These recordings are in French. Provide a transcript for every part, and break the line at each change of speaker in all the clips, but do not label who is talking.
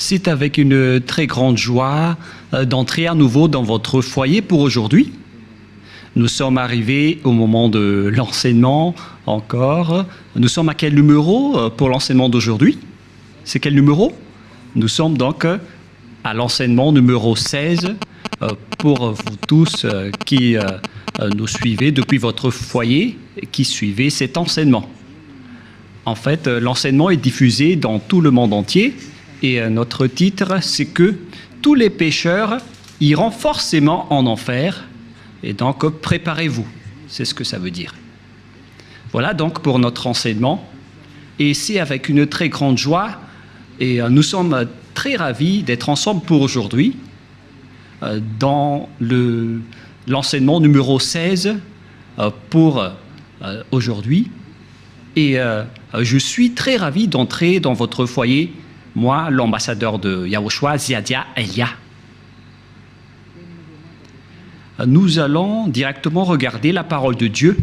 C'est avec une très grande joie d'entrer à nouveau dans votre foyer pour aujourd'hui. Nous sommes arrivés au moment de l'enseignement encore. Nous sommes à quel numéro pour l'enseignement d'aujourd'hui? C'est quel numéro? Nous sommes donc à l'enseignement numéro 16 pour vous tous qui nous suivez depuis votre foyer et qui suivez cet enseignement. En fait, l'enseignement est diffusé dans tout le monde entier et notre titre, c'est que tous les pécheurs iront forcément en enfer et donc préparez-vous. C'est ce que ça veut dire. Voilà donc pour notre enseignement et c'est avec une très grande joie et nous sommes très ravis d'être ensemble pour aujourd'hui dans l'enseignement numéro 16 pour aujourd'hui. Et je suis très ravi d'entrer dans votre foyer, moi, l'ambassadeur de Yahushua, Ziadia Elia. Nous allons directement regarder la parole de Dieu.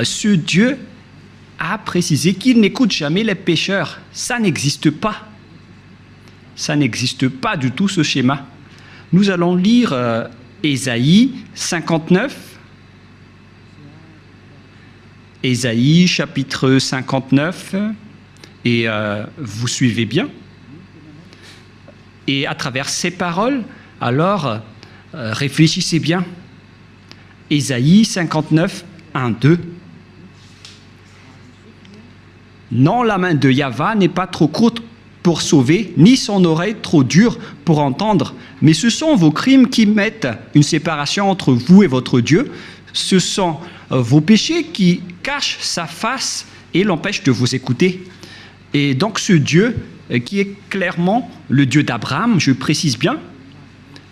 Ce Dieu a précisé qu'il n'écoute jamais les pécheurs. Ça n'existe pas. Ça n'existe pas du tout, ce schéma. Nous allons lire Ésaïe 59. Ésaïe chapitre 59. Et vous suivez bien. Et à travers ces paroles, alors, réfléchissez bien. Ésaïe 59, 1, 2. Non, la main de Yahva n'est pas trop courte pour sauver, ni son oreille trop dure pour entendre, mais ce sont vos crimes qui mettent une séparation entre vous et votre Dieu. Ce sont vos péchés qui cachent sa face et l'empêchent de vous écouter. Et donc ce Dieu, qui est clairement le Dieu d'Abraham, je précise bien,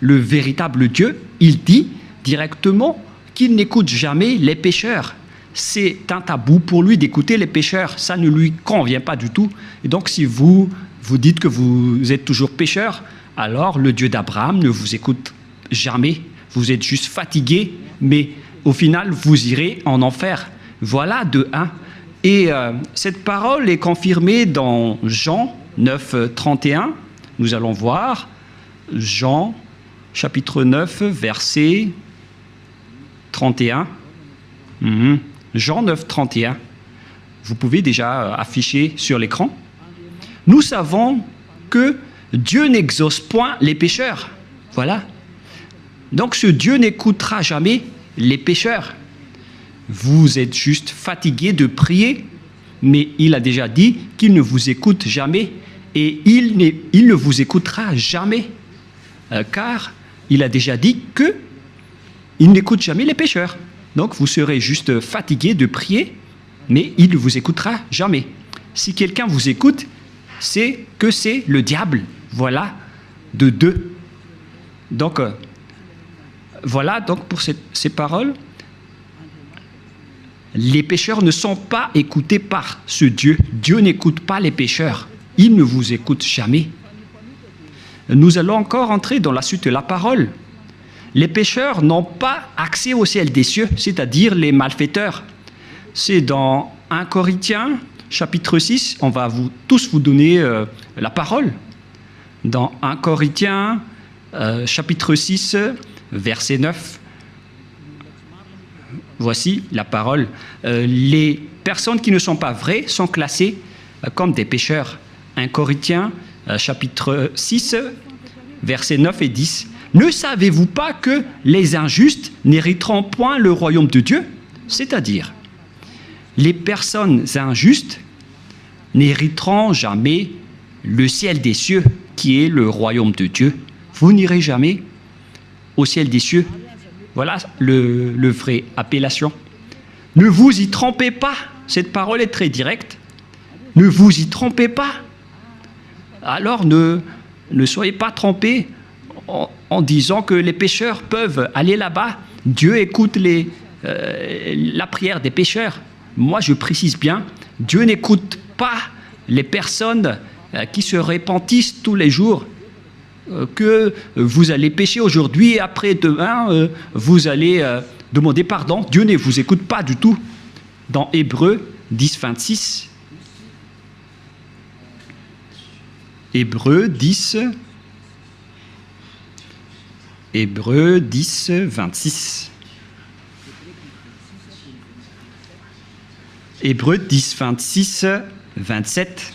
le véritable Dieu, il dit directement qu'il n'écoute jamais les pécheurs. C'est un tabou pour lui d'écouter les pécheurs, ça ne lui convient pas du tout. Et donc si vous dites que vous êtes toujours pécheur, alors le Dieu d'Abraham ne vous écoute jamais. Vous êtes juste fatigué, mais au final, vous irez en enfer. Voilà de 1. Et cette parole est confirmée dans Jean 9, 31. Nous allons voir Jean chapitre 9, verset 31. Jean 9, 31. Vous pouvez déjà afficher sur l'écran. Nous savons que Dieu n'exauce point les pécheurs. Voilà. Donc ce Dieu n'écoutera jamais les pécheurs. Vous êtes juste fatigué de prier, mais il a déjà dit qu'il ne vous écoute jamais et il ne vous écoutera jamais, car il a déjà dit qu'il n'écoute jamais les pécheurs. Donc vous serez juste fatigué de prier, mais il ne vous écoutera jamais. Si quelqu'un vous écoute, c'est que c'est le diable. Voilà, de 2. Donc, voilà donc pour ces paroles. Les pécheurs ne sont pas écoutés par ce Dieu. Dieu n'écoute pas les pécheurs. Il ne vous écoute jamais. Nous allons encore entrer dans la suite de la parole. Les pécheurs n'ont pas accès au ciel des cieux, c'est-à-dire les malfaiteurs. C'est dans 1 Corinthiens, chapitre 6, on va tous vous donner la parole. Dans 1 Corinthiens, chapitre 6, verset 9. Voici la parole. Les personnes qui ne sont pas vraies sont classées comme des pécheurs. 1 Corinthiens, chapitre 6, versets 9 et 10. Ne savez-vous pas que les injustes n'hériteront point le royaume de Dieu? C'est-à-dire, les personnes injustes n'hériteront jamais le ciel des cieux, qui est le royaume de Dieu. Vous n'irez jamais au ciel des cieux. Voilà le vrai appellation. Ne vous y trompez pas. Cette parole est très directe. Ne vous y trompez pas. Alors ne soyez pas trompés en disant que les pécheurs peuvent aller là-bas. Dieu écoute la prière des pécheurs. Moi, je précise bien, Dieu n'écoute pas les personnes qui se repentissent tous les jours. Que vous allez pécher aujourd'hui et après demain, vous allez demander pardon. Dieu ne vous écoute pas du tout. Dans Hébreux 10, 26, Hébreux 10, 26. Hébreux 10, 26, 27.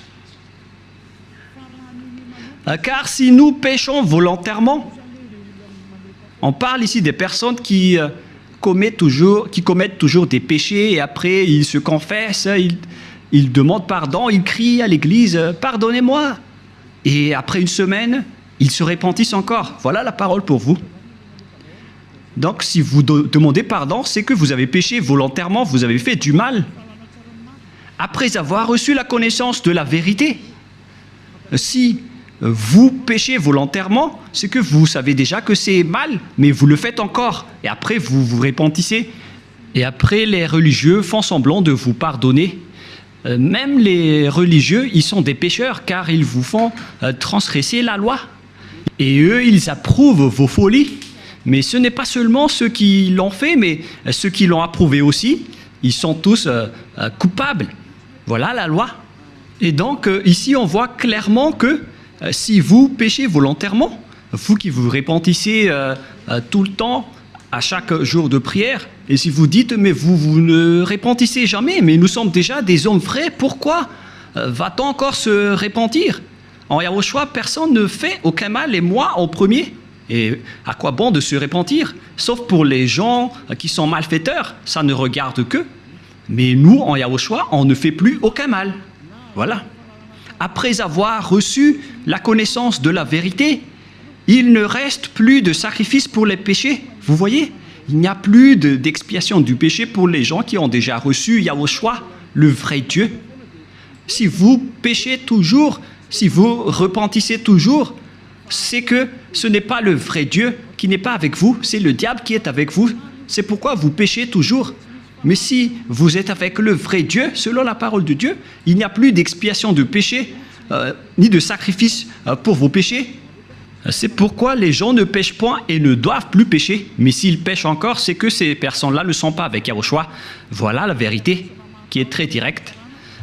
Car si nous péchons volontairement, on parle ici des personnes qui commettent toujours des péchés et après ils se confessent, ils demandent pardon, ils crient à l'église « Pardonnez-moi » et après une semaine, ils se repentissent encore. Voilà la parole pour vous. Donc si vous demandez pardon, c'est que vous avez péché volontairement, vous avez fait du mal. Après avoir reçu la connaissance de la vérité, si vous péchez volontairement, c'est que vous savez déjà que c'est mal, mais vous le faites encore. Et après, vous vous repentissez. Et après, les religieux font semblant de vous pardonner. Même les religieux, ils sont des pécheurs, car ils vous font transgresser la loi. Et eux, ils approuvent vos folies. Mais ce n'est pas seulement ceux qui l'ont fait, mais ceux qui l'ont approuvé aussi. Ils sont tous coupables. Voilà la loi. Et donc, ici, on voit clairement que si vous péchez volontairement, vous qui vous repentissez tout le temps, à chaque jour de prière, et si vous dites, mais vous ne repentissez jamais, mais nous sommes déjà des hommes vrais, pourquoi va-t-on encore se repentir? En Yahushua, personne ne fait aucun mal, et moi en premier. Et à quoi bon de se repentir? Sauf pour les gens qui sont malfaiteurs, ça ne regarde qu'eux. Mais nous, en Yahushua, on ne fait plus aucun mal. Voilà. Après avoir reçu la connaissance de la vérité, il ne reste plus de sacrifice pour les péchés. Vous voyez, il n'y a plus d'expiation du péché pour les gens qui ont déjà reçu Yahushua, le vrai Dieu. Si vous péchez toujours, si vous repentissez toujours, c'est que ce n'est pas le vrai Dieu qui n'est pas avec vous, c'est le diable qui est avec vous. C'est pourquoi vous péchez toujours. Mais si vous êtes avec le vrai Dieu, selon la parole de Dieu, il n'y a plus d'expiation de péché, ni de sacrifice pour vos péchés. C'est pourquoi les gens ne pêchent point et ne doivent plus pécher. Mais s'ils pêchent encore, c'est que ces personnes-là ne sont pas avec Yahushua. Voilà la vérité qui est très directe.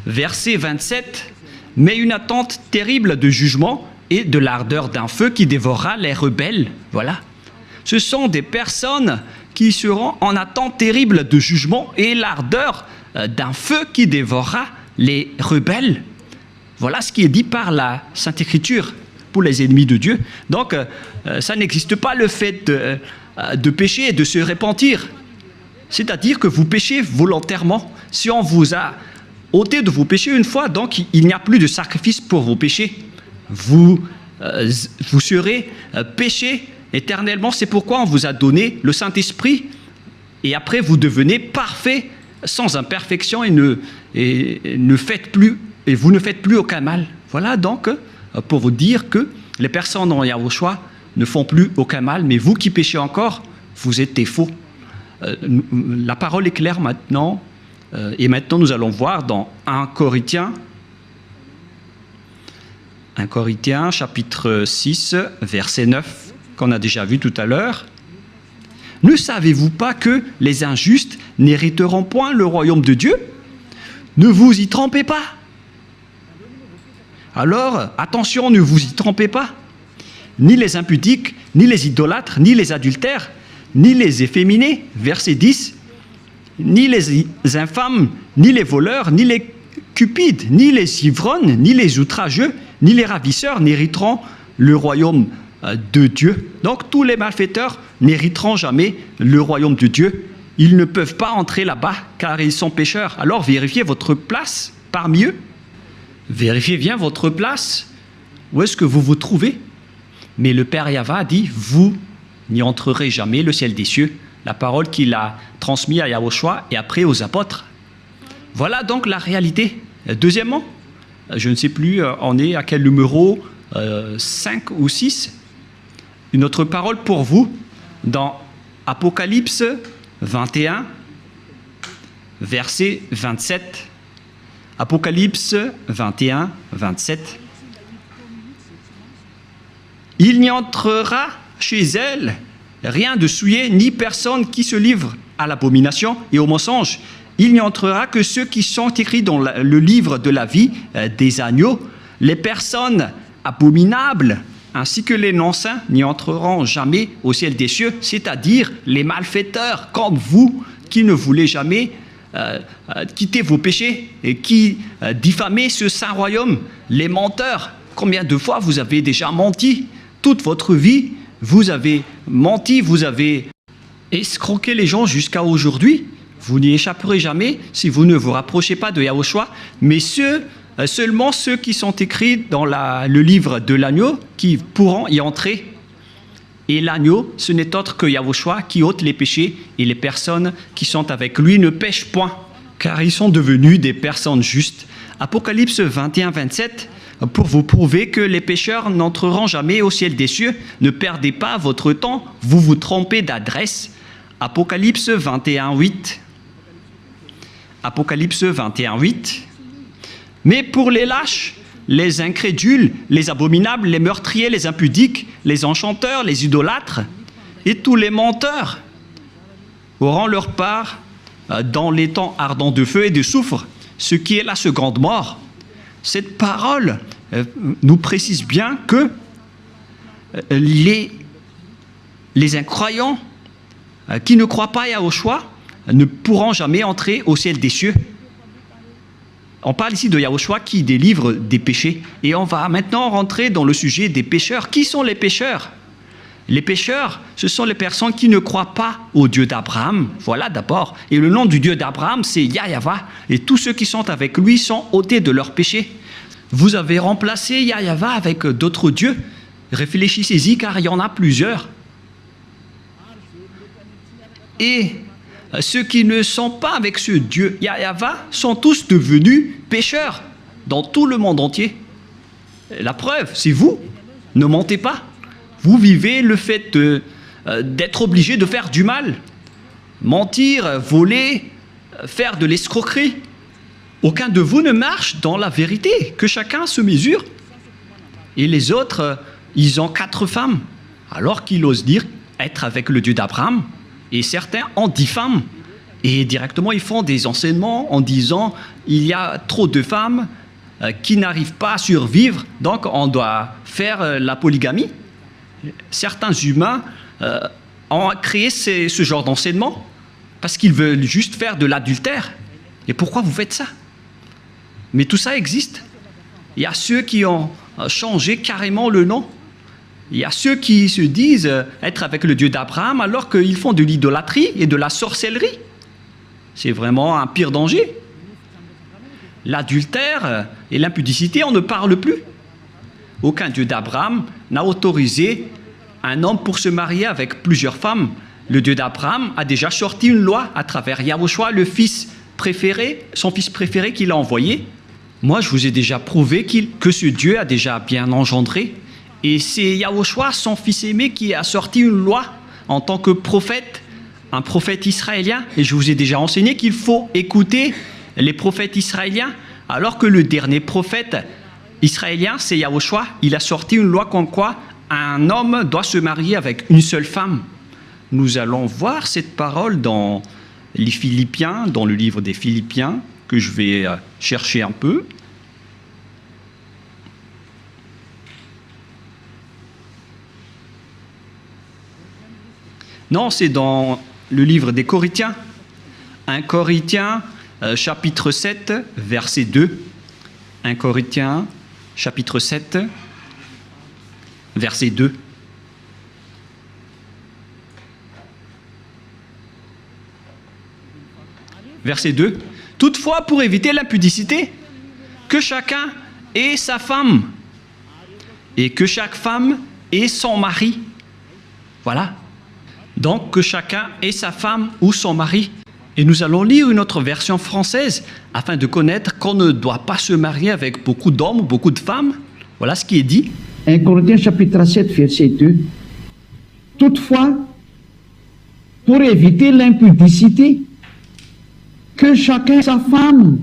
Verset 27, « Mais une attente terrible de jugement et de l'ardeur d'un feu qui dévorera les rebelles. » Voilà. Ce sont des personnes qui seront en attente terrible de jugement et l'ardeur d'un feu qui dévorera les rebelles. Voilà ce qui est dit par la Sainte Écriture pour les ennemis de Dieu. Donc, ça n'existe pas le fait de pécher et de se repentir. C'est-à-dire que vous péchez volontairement. Si on vous a ôté de vos péchés une fois, donc il n'y a plus de sacrifice pour vos péchés. Vous serez péchés éternellement. C'est pourquoi on vous a donné le Saint-Esprit et après vous devenez parfait sans imperfection et vous ne faites plus aucun mal. Voilà donc pour vous dire que les personnes en Yahushua ne font plus aucun mal, mais vous qui péchez encore, vous êtes des faux. La parole est claire maintenant, et maintenant nous allons voir dans 1 Corinthiens chapitre 6, verset 9, qu'on a déjà vu tout à l'heure. « Ne savez-vous pas que les injustes n'hériteront point le royaume de Dieu? Ne vous y trompez pas. » Alors, attention, ne vous y trompez pas. Ni les impudiques, ni les idolâtres, ni les adultères, ni les efféminés, verset 10, ni les infâmes, ni les voleurs, ni les cupides, ni les ivrognes, ni les outrageux, ni les ravisseurs n'hériteront le royaume de Dieu. Donc tous les malfaiteurs n'hériteront jamais le royaume de Dieu. Ils ne peuvent pas entrer là-bas car ils sont pécheurs. Alors vérifiez votre place parmi eux. Vérifiez bien votre place. Où est-ce que vous vous trouvez? Mais le Père Yahva dit, vous n'y entrerez jamais le ciel des cieux. La parole qu'il a transmise à Yahushua et après aux apôtres. Voilà donc la réalité. Deuxièmement, je ne sais plus, on est à quel numéro, 5 ou 6. Une autre parole pour vous, dans Apocalypse 21, verset 27. Apocalypse 21, 27. Il n'y entrera chez elle rien de souillé, ni personne qui se livre à l'abomination et au mensonge. Il n'y entrera que ceux qui sont écrits dans le livre de la vie des agneaux. Les personnes abominables, ainsi que les non-saints n'y entreront jamais au ciel des cieux, c'est-à-dire les malfaiteurs comme vous qui ne voulez jamais quitter vos péchés et qui diffamez ce saint royaume, les menteurs. Combien de fois vous avez déjà menti? Toute votre vie, vous avez menti, vous avez escroqué les gens jusqu'à aujourd'hui. Vous n'y échapperez jamais si vous ne vous rapprochez pas de Yahushua, mais seulement ceux qui sont écrits dans le livre de l'agneau qui pourront y entrer. Et l'agneau, ce n'est autre que Yahushua qui ôte les péchés, et les personnes qui sont avec lui ne pêchent point, car ils sont devenus des personnes justes. Apocalypse 21, 27, pour vous prouver que les pécheurs n'entreront jamais au ciel des cieux, ne perdez pas votre temps, vous vous trompez d'adresse. Apocalypse 21, 8. Apocalypse 21, 8. Mais pour les lâches, les incrédules, les abominables, les meurtriers, les impudiques, les enchanteurs, les idolâtres et tous les menteurs auront leur part dans les temps ardents de feu et de soufre, ce qui est la seconde mort. Cette parole nous précise bien que les incroyants qui ne croient pas à Yahushua ne pourront jamais entrer au ciel des cieux. On parle ici de Yahushua qui délivre des péchés. Et on va maintenant rentrer dans le sujet des pécheurs. Qui sont les pécheurs? Les pécheurs, ce sont les personnes qui ne croient pas au Dieu d'Abraham. Voilà d'abord. Et le nom du Dieu d'Abraham, c'est Yahyawa. Et tous ceux qui sont avec lui sont ôtés de leurs péchés. Vous avez remplacé Yahyawa avec d'autres dieux. Réfléchissez-y car il y en a plusieurs. Et ceux qui ne sont pas avec ce Dieu Yahyawa sont tous devenus pécheurs dans tout le monde entier. La preuve, c'est vous. Ne mentez pas. Vous vivez le fait d'être obligé de faire du mal. Mentir, voler, faire de l'escroquerie. Aucun de vous ne marche dans la vérité. Que chacun se mesure. Et les autres, ils ont 4 femmes. Alors qu'ils osent dire être avec le Dieu d'Abraham. Et certains en diffament. Et directement, ils font des enseignements en disant il y a trop de femmes qui n'arrivent pas à survivre, donc on doit faire la polygamie. Certains humains ont créé ce genre d'enseignement parce qu'ils veulent juste faire de l'adultère. Et pourquoi vous faites ça? Mais tout ça existe. Il y a ceux qui ont changé carrément le nom. Il y a ceux qui se disent être avec le Dieu d'Abraham alors qu'ils font de l'idolâtrie et de la sorcellerie. C'est vraiment un pire danger. L'adultère et l'impudicité, on ne parle plus. Aucun Dieu d'Abraham n'a autorisé un homme pour se marier avec plusieurs femmes. Le Dieu d'Abraham a déjà sorti une loi à travers Yahushua, le fils préféré, son fils préféré qu'il a envoyé. Moi, je vous ai déjà prouvé que ce Dieu a déjà bien engendré. Et c'est Yahushua, son fils aimé, qui a sorti une loi en tant que prophète, un prophète israélien. Et je vous ai déjà enseigné qu'il faut écouter les prophètes israéliens, alors que le dernier prophète israélien, c'est Yahushua. Il a sorti une loi comme quoi un homme doit se marier avec une seule femme. Nous allons voir cette parole dans les Philippiens, dans le livre des Philippiens, que je vais chercher un peu. Non, c'est dans le livre des Corinthiens. 1 Corinthiens, chapitre 7, verset 2. 1 Corinthiens, chapitre 7, verset 2. Verset 2. Toutefois, pour éviter l'impudicité, que chacun ait sa femme, et que chaque femme ait son mari. Voilà. Donc, que chacun ait sa femme ou son mari. Et nous allons lire une autre version française, afin de connaître qu'on ne doit pas se marier avec beaucoup d'hommes ou beaucoup de femmes. Voilà ce qui est dit.
1 Corinthiens chapitre 7, verset 2. Toutefois, pour éviter l'impudicité, que chacun ait sa femme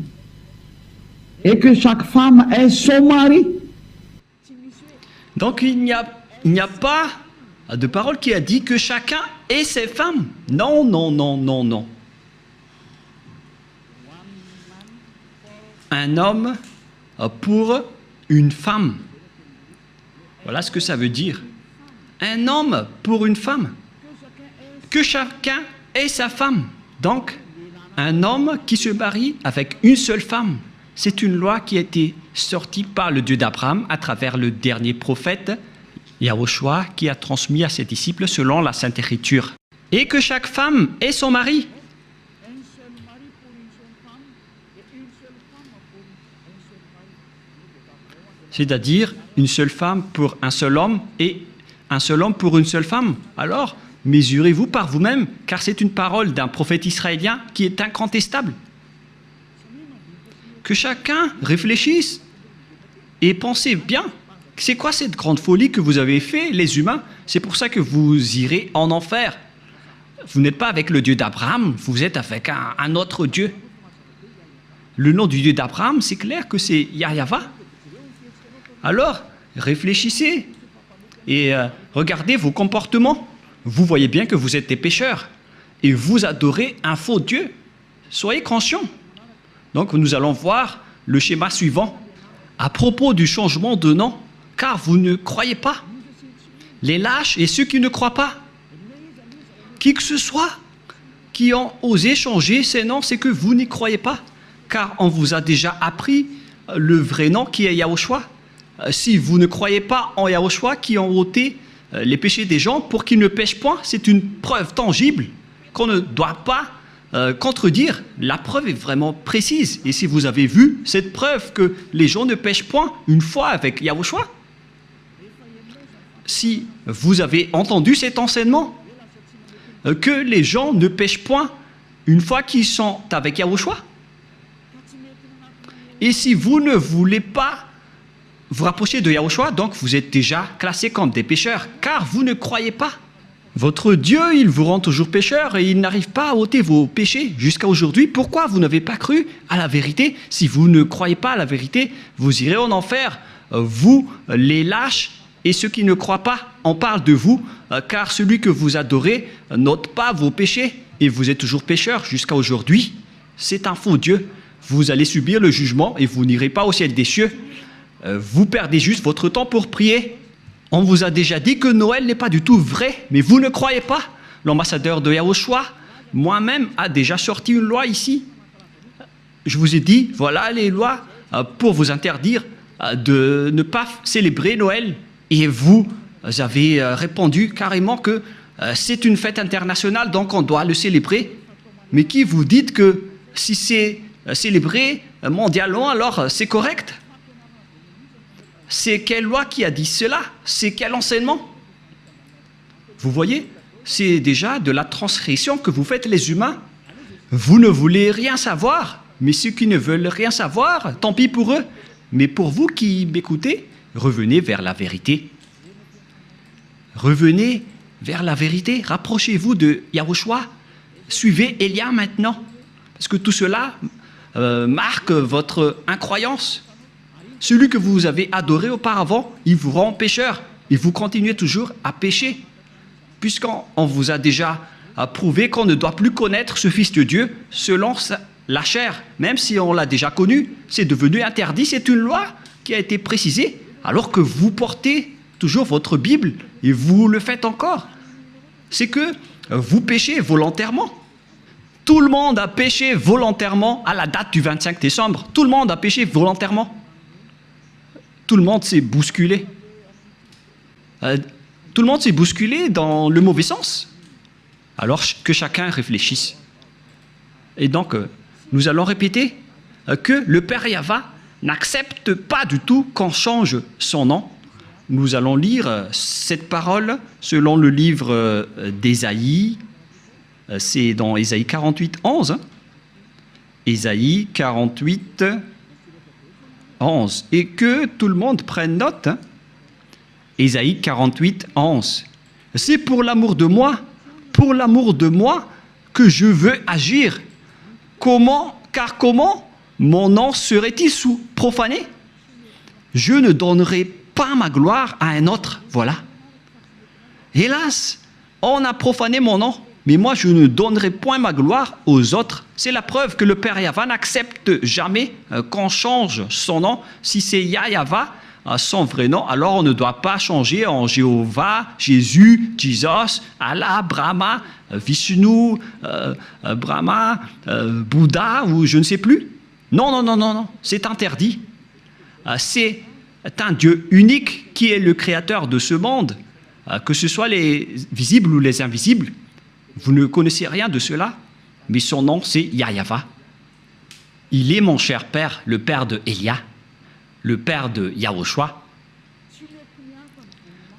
et que chaque femme ait son mari.
Donc il n'y a pas de parole qui a dit que chacun ait ses femmes. Non, non, non, non, non. Un homme pour une femme. Voilà ce que ça veut dire. Un homme pour une femme. Que chacun ait sa femme. Donc, un homme qui se marie avec une seule femme. C'est une loi qui a été sortie par le Dieu d'Abraham à travers le dernier prophète, Yahushua, qui a transmis à ses disciples selon la Sainte Écriture. Et que chaque femme ait son mari. C'est-à-dire une seule femme pour un seul homme et un seul homme pour une seule femme. Alors, mesurez-vous par vous-même, car c'est une parole d'un prophète israélien qui est incontestable. Que chacun réfléchisse et pensez bien. C'est quoi cette grande folie que vous avez fait, les humains? C'est pour ça que vous irez en enfer. Vous n'êtes pas avec le Dieu d'Abraham, vous êtes avec un autre Dieu. Le nom du Dieu d'Abraham, c'est clair que c'est Yahva. Alors, réfléchissez et regardez vos comportements. Vous voyez bien que vous êtes des pécheurs et vous adorez un faux Dieu. Soyez conscients. Donc, nous allons voir le schéma suivant. À propos du changement de nom, car vous ne croyez pas. Les lâches et ceux qui ne croient pas. Qui que ce soit qui ont osé changer ces noms, c'est que vous n'y croyez pas. Car on vous a déjà appris le vrai nom qui est Yahushua. Si vous ne croyez pas en Yahushua qui ont ôté les péchés des gens pour qu'ils ne pêchent point, c'est une preuve tangible qu'on ne doit pas contredire. La preuve est vraiment précise. Et si vous avez vu cette preuve que les gens ne pêchent point une fois avec Yahushua, si vous avez entendu cet enseignement, que les gens ne pêchent point une fois qu'ils sont avec Yahushua, et si vous ne voulez pas vous rapprocher de Yahushua, donc vous êtes déjà classés comme des pécheurs, car vous ne croyez pas. Votre Dieu, il vous rend toujours pécheur et il n'arrive pas à ôter vos péchés jusqu'à aujourd'hui. Pourquoi vous n'avez pas cru à la vérité? Si vous ne croyez pas à la vérité, vous irez en enfer. Vous, les lâches et ceux qui ne croient pas, on parle de vous, car celui que vous adorez n'ôte pas vos péchés et vous êtes toujours pécheur jusqu'à aujourd'hui. C'est un faux Dieu. Vous allez subir le jugement et vous n'irez pas au ciel des cieux. Vous perdez juste votre temps pour prier. On vous a déjà dit que Noël n'est pas du tout vrai, mais vous ne croyez pas. L'ambassadeur de Yahushua, moi-même, a déjà sorti une loi ici. Je vous ai dit, voilà les lois pour vous interdire de ne pas célébrer Noël. Et vous avez répondu carrément que c'est une fête internationale, donc on doit le célébrer. Mais qui vous dites que si c'est célébré mondialement, alors c'est correct? C'est quelle loi qui a dit cela? C'est quel enseignement? Vous voyez, c'est déjà de la transgression que vous faites les humains. Vous ne voulez rien savoir, mais ceux qui ne veulent rien savoir, tant pis pour eux. Mais pour vous qui m'écoutez, revenez vers la vérité. Revenez vers la vérité. Rapprochez-vous de Yahushua. Suivez Élia maintenant. Parce que tout cela marque votre incroyance. Celui que vous avez adoré auparavant, il vous rend pécheur. Et vous continuez toujours à pécher. Puisqu'on vous a déjà prouvé qu'on ne doit plus connaître ce Fils de Dieu selon la chair. Même si on l'a déjà connu, c'est devenu interdit. C'est une loi qui a été précisée. Alors que vous portez toujours votre Bible et vous le faites encore. C'est que vous péchez volontairement. Tout le monde a péché volontairement à la date du 25 décembre. Tout le monde a péché volontairement. Tout le monde s'est bousculé. Tout le monde s'est bousculé dans le mauvais sens. Alors que chacun réfléchisse. Et donc, nous allons répéter que le Père Yahva n'accepte pas du tout qu'on change son nom. Nous allons lire cette parole selon le livre d'Ésaïe. C'est dans Ésaïe 48, 11. Hein. Ésaïe 48, 11. Et que tout le monde prenne note. Hein. Ésaïe 48, 11. C'est pour l'amour de moi que je veux agir. Car comment mon nom serait-il profané? Je ne donnerai pas ma gloire à un autre. Voilà. Hélas, on a profané mon nom, mais moi je ne donnerai point ma gloire aux autres. C'est la preuve que le Père Yahva n'accepte jamais qu'on change son nom. Si c'est Yahva, son vrai nom, alors on ne doit pas changer en Jéhovah, Jésus, Jesus, Allah, Brahma, Vishnu, Brahma, Bouddha ou je ne sais plus. Non, non, non, non, non, c'est interdit. C'est un Dieu unique qui est le créateur de ce monde, que ce soit les visibles ou les invisibles. Vous ne connaissez rien de cela, mais son nom c'est Yahweh. Il est mon cher père, le père de Elia, le père de Yahushua.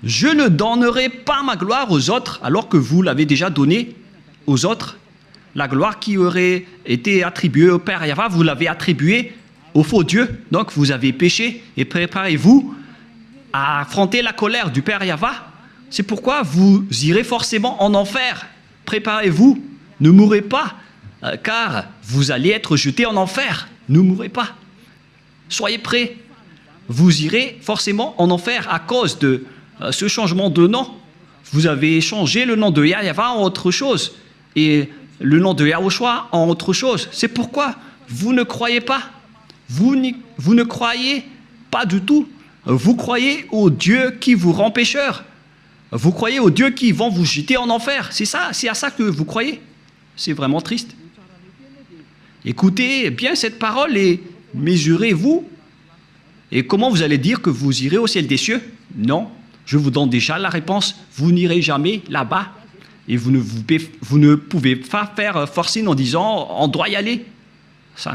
Je ne donnerai pas ma gloire aux autres alors que vous l'avez déjà donnée aux autres. La gloire qui aurait été attribuée au Père Yahweh, vous l'avez attribuée au faux Dieu. Donc vous avez péché et préparez-vous à affronter la colère du Père Yahweh. C'est pourquoi vous irez forcément en enfer. Préparez-vous, ne mourrez pas, car vous allez être jetés en enfer. Ne mourrez pas. Soyez prêts. Vous irez forcément en enfer à cause de ce changement de nom. Vous avez changé le nom de Yahweh en autre chose et le nom de Yahushua en autre chose. C'est pourquoi vous ne croyez pas. Vous ne croyez pas du tout. Vous croyez au Dieu qui vous rend pécheur. Vous croyez aux dieux qui vont vous jeter en enfer. C'est ça, c'est à ça que vous croyez. C'est vraiment triste. Écoutez bien cette parole et mesurez-vous. Et comment vous allez dire que vous irez au ciel des cieux? Non, je vous donne déjà la réponse. Vous n'irez jamais là-bas. Et vous ne pouvez pas faire forcing en disant on doit y aller. Ça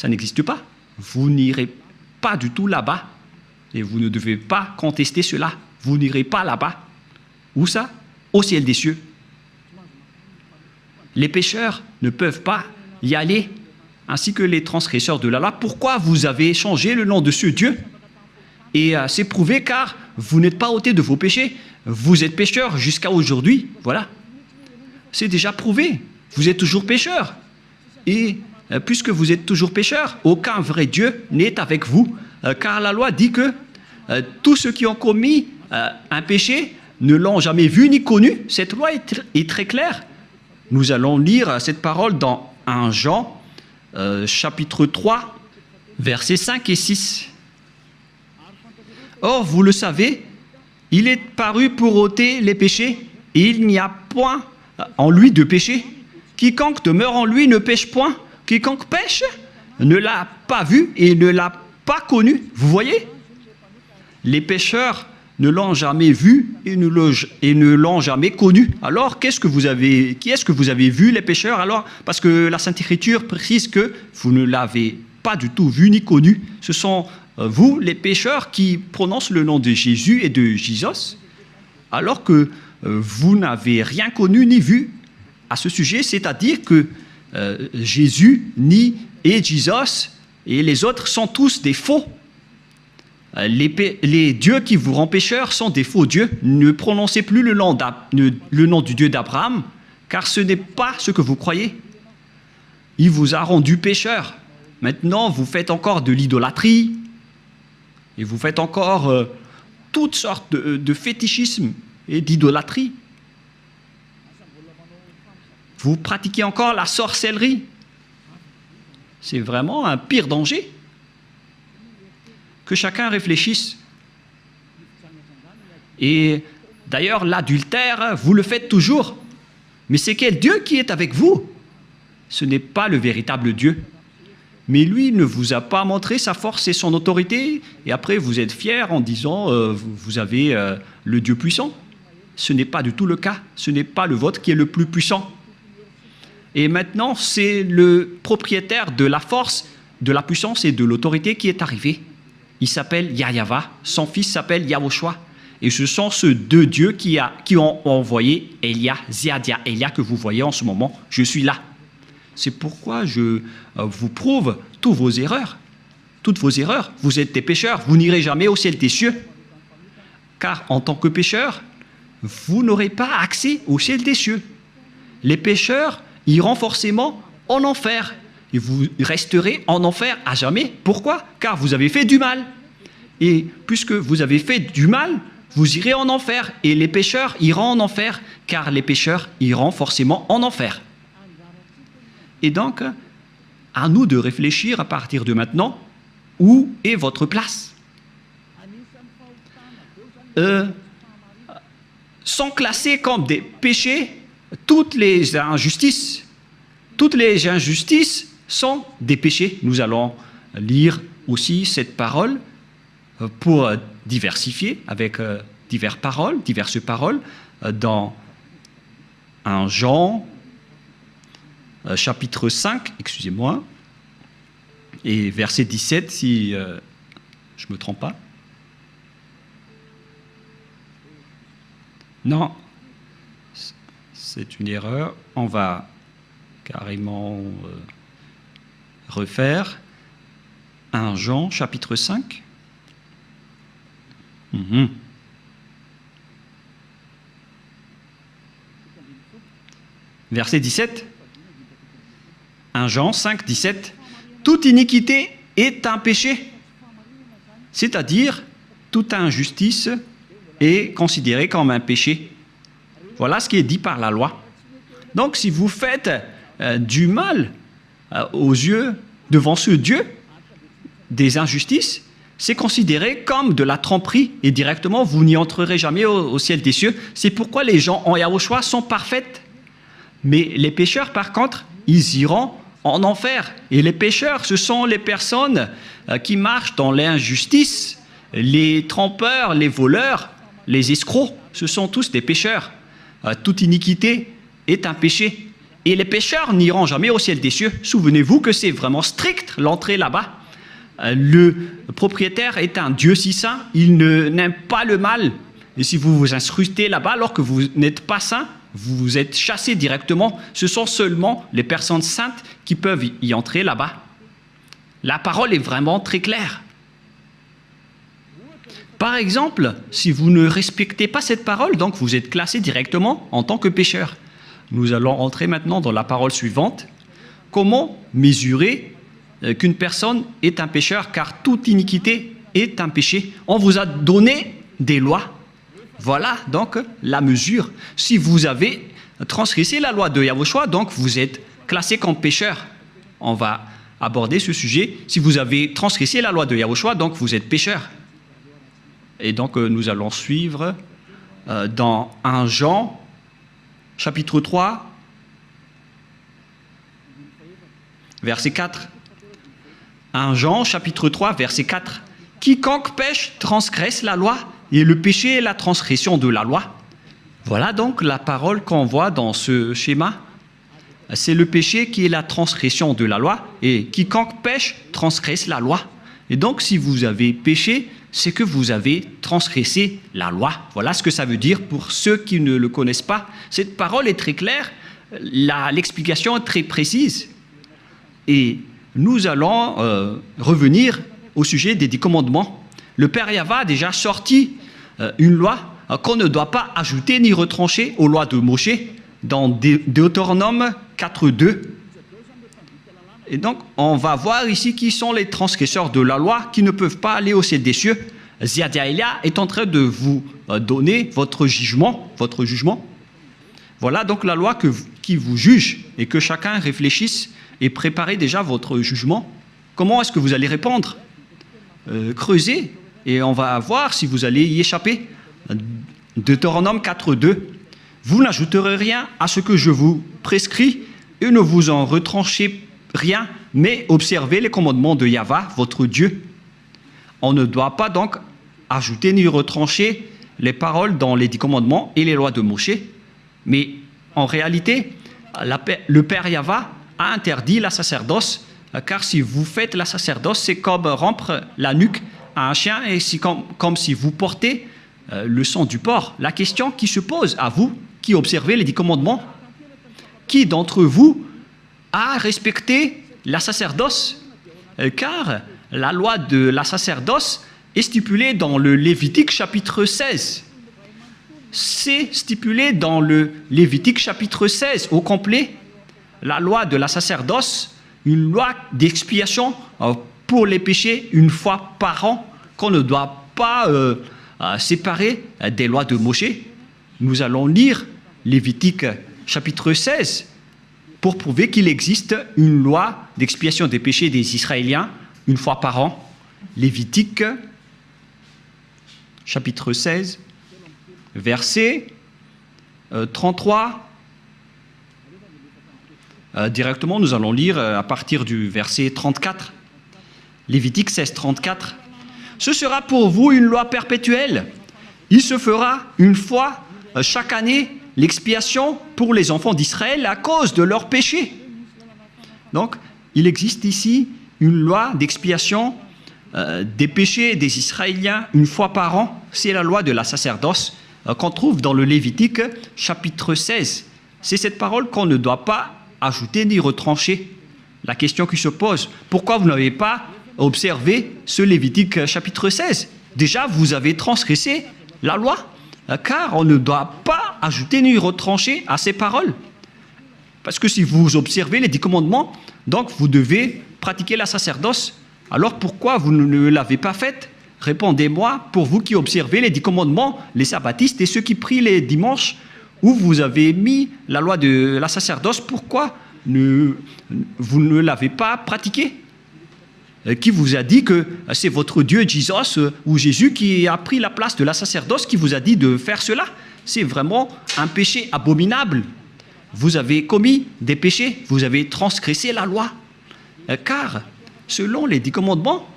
n'existe pas. Vous n'irez pas du tout là-bas. Et vous ne devez pas contester cela. Vous n'irez pas là-bas. Où ça? Au ciel des cieux. Les pécheurs ne peuvent pas y aller, ainsi que les transgresseurs de la loi. Pourquoi vous avez changé le nom de ce Dieu? Et c'est prouvé car vous n'êtes pas ôté de vos péchés. Vous êtes pécheurs jusqu'à aujourd'hui. Voilà. C'est déjà prouvé. Vous êtes toujours pécheurs. Et puisque vous êtes toujours pécheurs, aucun vrai Dieu n'est avec vous. Car la loi dit que tous ceux qui ont commis un péché ne l'ont jamais vu ni connu. Cette loi est très claire. Nous allons lire cette parole dans 1 Jean, chapitre 3, versets 5 et 6. Or, vous le savez, il est paru pour ôter les péchés, et il n'y a point en lui de péché. Quiconque demeure en lui ne pêche point. Quiconque pêche ne l'a pas vu et ne l'a pas connu. Vous voyez? Les pécheurs ne l'ont jamais vu et ne l'ont jamais connu. Alors, qui est-ce que vous avez vu, les pécheurs? Alors, parce que la Sainte Écriture précise que vous ne l'avez pas du tout vu ni connu. Ce sont vous, les pécheurs, qui prononcent le nom de Jésus et de Jesus, alors que vous n'avez rien connu ni vu à ce sujet, c'est-à-dire que Jésus et Jesus et les autres sont tous des faux. Les dieux qui vous rendent pécheurs sont des faux dieux. Ne prononcez plus le nom du Dieu d'Abraham, car ce n'est pas ce que vous croyez. Il vous a rendu pécheur. Maintenant, vous faites encore de l'idolâtrie, et vous faites encore toutes sortes de fétichisme et d'idolâtrie. Vous pratiquez encore la sorcellerie. C'est vraiment un pire danger. Que chacun réfléchisse. Et d'ailleurs, l'adultère, vous le faites toujours. Mais c'est quel Dieu qui est avec vous? Ce n'est pas le véritable Dieu. Mais lui ne vous a pas montré sa force et son autorité, et après vous êtes fiers en disant vous avez le Dieu puissant. Ce n'est pas du tout le cas. Ce n'est pas le vôtre qui est le plus puissant. Et maintenant, c'est le propriétaire de la force, de la puissance et de l'autorité qui est arrivé. Il s'appelle Yahweh, son fils s'appelle Yahushua. Et ce sont ces deux dieux qui ont envoyé Elia, Ziadia Elia, que vous voyez en ce moment. Je suis là. C'est pourquoi je vous prouve toutes vos erreurs. Toutes vos erreurs. Vous êtes des pécheurs. Vous n'irez jamais au ciel des cieux. Car en tant que pécheurs, vous n'aurez pas accès au ciel des cieux. Les pécheurs iront forcément en enfer. Et vous resterez en enfer à jamais. Pourquoi? Car vous avez fait du mal. Et puisque vous avez fait du mal, vous irez en enfer. Et les pécheurs iront en enfer, car les pécheurs iront forcément en enfer. Et donc, à nous de réfléchir à partir de maintenant, où est votre place? sont classés comme des péchés. Toutes les injustices sont des péchés. Nous allons lire aussi cette parole pour diversifier avec diverses paroles dans 1 Jean, chapitre 5, excusez-moi, et verset 17, si je ne me trompe pas. Non, c'est une erreur. On va carrément refaire 1 Jean, chapitre 5. Verset 17. 1 Jean 5, 17. Toute iniquité est un péché, c'est-à-dire toute injustice est considérée comme un péché. Voilà ce qui est dit par la loi. Donc, si vous faites du mal aux yeux, devant ce Dieu, des injustices, c'est considéré comme de la tromperie et directement, vous n'y entrerez jamais au ciel des cieux. C'est pourquoi les gens en Yahushua sont parfaits. Mais les pécheurs, par contre, ils iront en enfer. Et les pécheurs, ce sont les personnes qui marchent dans l'injustice, les trompeurs, les voleurs, les escrocs, ce sont tous des pécheurs. Toute iniquité est un péché. Et les pécheurs n'iront jamais au ciel des cieux. Souvenez-vous que c'est vraiment strict l'entrée là-bas. Le propriétaire est un Dieu si saint, il n'aime pas le mal. Et si vous vous incrustez là-bas alors que vous n'êtes pas saint, vous êtes chassé directement. Ce sont seulement les personnes saintes qui peuvent y entrer là-bas. La parole est vraiment très claire. Par exemple, si vous ne respectez pas cette parole, donc vous êtes classé directement en tant que pécheur. Nous allons entrer maintenant dans la parole suivante. Comment mesurer qu'une personne est un pécheur, car toute iniquité est un péché. On vous a donné des lois. Voilà donc la mesure. Si vous avez transgressé la loi de Yahushua, donc vous êtes classé comme pécheur. On va aborder ce sujet. Si vous avez transgressé la loi de Yahushua, donc vous êtes pécheur. Et donc nous allons suivre dans 1 Jean, chapitre 3, verset 4. 1 Jean, chapitre 3, verset 4. Quiconque pêche transgresse la loi, et le péché est la transgression de la loi. Voilà donc la parole qu'on voit dans ce schéma. C'est le péché qui est la transgression de la loi, et quiconque pêche transgresse la loi. Et donc si vous avez péché, c'est que vous avez transgressé la loi. Voilà ce que ça veut dire pour ceux qui ne le connaissent pas. Cette parole est très claire, l'explication est très précise. Et nous allons revenir au sujet des 10 commandements. Le Père Yahva a déjà sorti une loi qu'on ne doit pas ajouter ni retrancher aux lois de Moshe dans Deutéronome 4.2. Et donc, on va voir ici qui sont les transgresseurs de la loi qui ne peuvent pas aller au ciel des cieux. Ziadiaïlia est en train de vous donner votre jugement. Voilà donc la loi qui vous juge et que chacun réfléchisse et prépare déjà votre jugement. Comment est-ce que vous allez répondre? Creusez et on va voir si vous allez y échapper. Deutéronome 4.2. Vous n'ajouterez rien à ce que je vous prescris et ne vous en retranchez rien, mais observez les commandements de Yahva, votre Dieu. On ne doit pas donc ajouter ni retrancher les paroles dans les 10 commandements et les lois de Moshe. Mais en réalité, le Père Yahva a interdit la sacerdoce, car si vous faites la sacerdoce, c'est comme rompre la nuque à un chien et c'est comme si vous portez le sang du porc. La question qui se pose à vous, qui observez les 10 commandements, qui d'entre vous a respecté la sacerdoce? Car la loi de la sacerdoce est stipulée dans le Lévitique chapitre 16. C'est stipulé dans le Lévitique chapitre 16 au complet. La loi de la sacerdoce, une loi d'expiation pour les péchés une fois par an, qu'on ne doit pas séparer des lois de Moshe. Nous allons lire Lévitique chapitre 16 pour prouver qu'il existe une loi d'expiation des péchés des Israéliens une fois par an. Lévitique chapitre 16, verset 33. Directement, nous allons lire à partir du verset 34. Lévitique 16, 34. Ce sera pour vous une loi perpétuelle. Il se fera une fois chaque année l'expiation pour les enfants d'Israël à cause de leurs péchés. Donc, il existe ici une loi d'expiation des péchés des Israéliens une fois par an. C'est la loi de la sacerdoce qu'on trouve dans le Lévitique chapitre 16. C'est cette parole qu'on ne doit pas ajouter ni retrancher. La question qui se pose, pourquoi vous n'avez pas observé ce Lévitique chapitre 16? Déjà, vous avez transgressé la loi, car on ne doit pas ajouter ni retrancher à ces paroles. Parce que si vous observez les 10 commandements, donc vous devez pratiquer la sacerdoce. Alors pourquoi vous ne l'avez pas faite? Répondez-moi, pour vous qui observez les 10 commandements, les sabbatistes et ceux qui prient les dimanches, où vous avez mis la loi de la sacerdoce, pourquoi vous ne l'avez pas pratiquée? Qui vous a dit que c'est votre Dieu, ou Jésus, qui a pris la place de la sacerdoce, qui vous a dit de faire cela? C'est vraiment un péché abominable. Vous avez commis des péchés, vous avez transgressé la loi. Car, selon les 10 commandements,